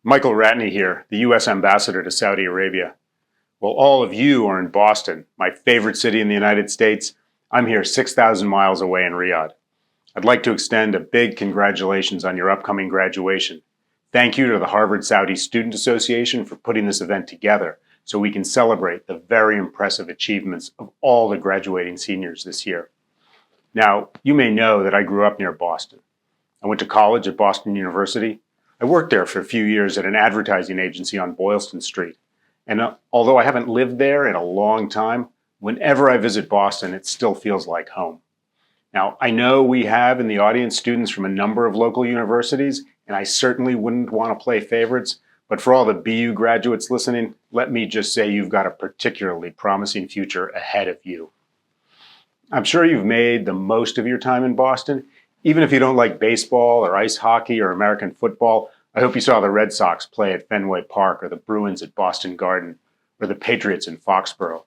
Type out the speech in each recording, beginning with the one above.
Michael Ratney here, the U.S. Ambassador to Saudi Arabia. While all of you are in Boston, my favorite city in the United States, I'm here 6,000 miles away in Riyadh. I'd like to extend a big congratulations on your upcoming graduation. Thank you to the Harvard Saudi Student Association for putting this event together so we can celebrate the very impressive achievements of all the graduating seniors this year. Now, you may know that I grew up near Boston. I went to college at Boston University. I worked there for a few years at an advertising agency on Boylston Street. And although I haven't lived there in a long time, whenever I visit Boston, it still feels like home. Now, I know we have in the audience students from a number of local universities, and I certainly wouldn't want to play favorites, but for all the BU graduates listening, let me just say you've got a particularly promising future ahead of you. I'm sure you've made the most of your time in Boston. Even if you don't like baseball or ice hockey or American football, I hope you saw the Red Sox play at Fenway Park or the Bruins at Boston Garden or the Patriots in Foxborough.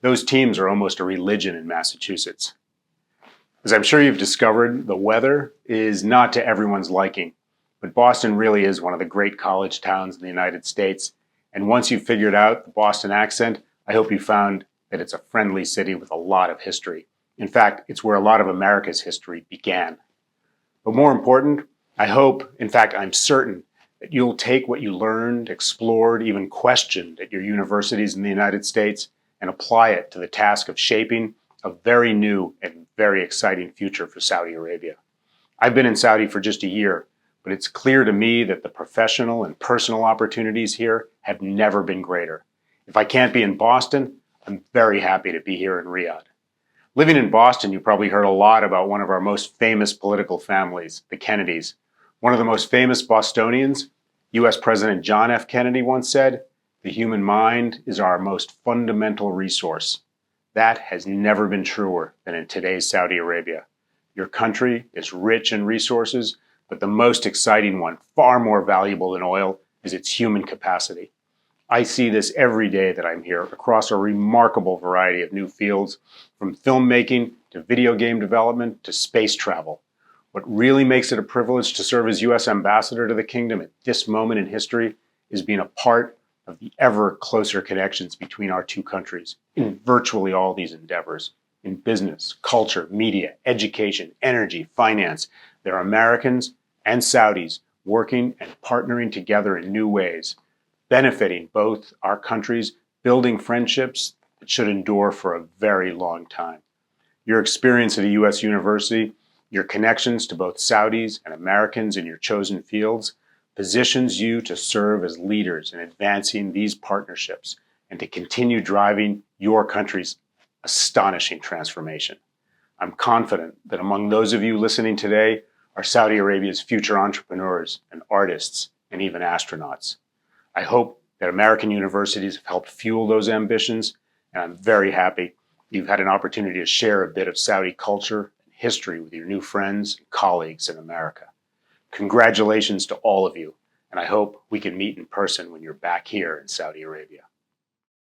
Those teams are almost a religion in Massachusetts. As I'm sure you've discovered, the weather is not to everyone's liking, but Boston really is one of the great college towns in the United States. And once you've figured out the Boston accent, I hope you found that it's a friendly city with a lot of history. In fact, it's where a lot of America's history began. But more important, I hope, in fact, I'm certain, that you'll take what you learned, explored, even questioned at your universities in the United States and apply it to the task of shaping a very new and very exciting future for Saudi Arabia. I've been in Saudi for just a year, but it's clear to me that the professional and personal opportunities here have never been greater. If I can't be in Boston, I'm very happy to be here in Riyadh. Living in Boston, you probably heard a lot about one of our most famous political families, the Kennedys. One of the most famous Bostonians, U.S. President John F. Kennedy, once said, "The human mind is our most fundamental resource." That has never been truer than in today's Saudi Arabia. Your country is rich in resources, but the most exciting one, far more valuable than oil, is its human capacity. I see this every day that I'm here across a remarkable variety of new fields, from filmmaking to video game development to space travel. What really makes it a privilege to serve as U.S. Ambassador to the Kingdom at this moment in history is being a part of the ever closer connections between our two countries in virtually all these endeavors. In business, culture, media, education, energy, finance, there are Americans and Saudis working and partnering together in new ways, benefiting both our countries, building friendships that should endure for a very long time. Your experience at a U.S. university, your connections to both Saudis and Americans in your chosen fields, positions you to serve as leaders in advancing these partnerships and to continue driving your country's astonishing transformation. I'm confident that among those of you listening today are Saudi Arabia's future entrepreneurs and artists and even astronauts. I hope that American universities have helped fuel those ambitions, and I'm very happy you've had an opportunity to share a bit of Saudi culture and history with your new friends and colleagues in America. Congratulations to all of you, and I hope we can meet in person when you're back here in Saudi Arabia.